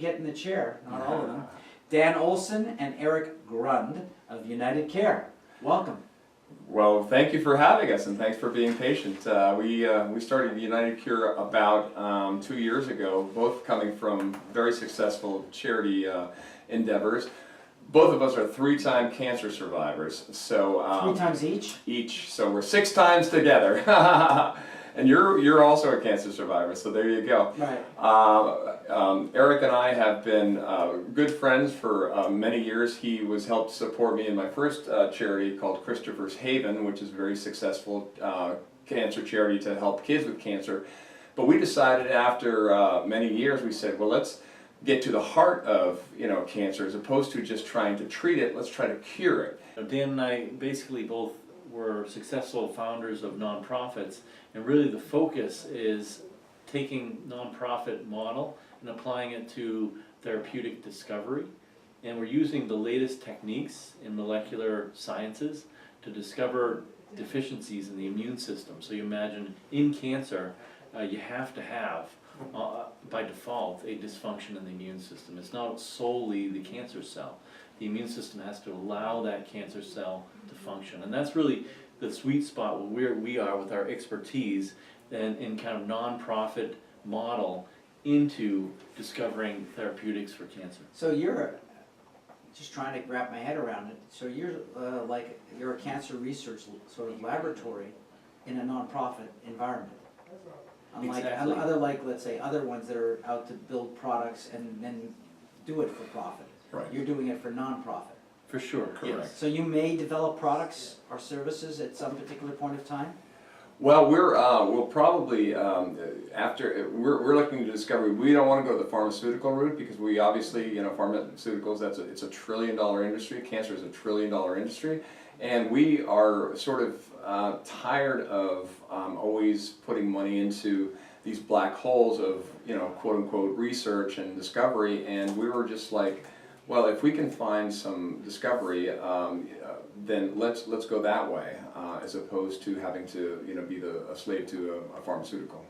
get in the chair, not all of them. Dan Olsen and Eric Grund of United Care. Welcome. Well, thank you for having us, and thanks for being patient. We started United Cure about 2 years ago, both coming from very successful charity endeavors. Both of us are 3-time cancer survivors. So 3 times each? Each. So we're 6 times together. And you're also a cancer survivor, so there you go. Right. Eric and I have been good friends for many years. He was helped support me in my first charity called Christopher's Haven, which is a very successful cancer charity to help kids with cancer. But we decided after many years, we said, well, let's get to the heart of cancer as opposed to just trying to treat it. Let's try to cure it. Dan and I basically both were successful founders of nonprofits, and really the focus is taking nonprofit model and applying it to therapeutic discovery. And we're using the latest techniques in molecular sciences to discover deficiencies in the immune system. So you imagine in cancer, you have to have, by default, a dysfunction in the immune system. It's not solely the cancer cell. The immune system has to allow that cancer cell to function. And that's really the sweet spot where we are with our expertise in kind of nonprofit model into discovering therapeutics for cancer. So you're, just trying to wrap my head around it, so you're you're a cancer research sort of laboratory in a nonprofit environment. Unlike Exactly. let's say, other ones that are out to build products and then do it for profit. Right. You're doing it for nonprofit. For sure, Correct. yes. So you may develop products or services at some particular point of time? Well, we'll probably after we're looking to discovery. We don't want to go the pharmaceutical route because we obviously pharmaceuticals, it's a $1 trillion industry. Cancer is a $1 trillion industry, and we are sort of tired of always putting money into these black holes of quote unquote research and discovery. And we were just like, well, if we can find some discovery, then let's go that way, as opposed to having to be a slave to a pharmaceutical.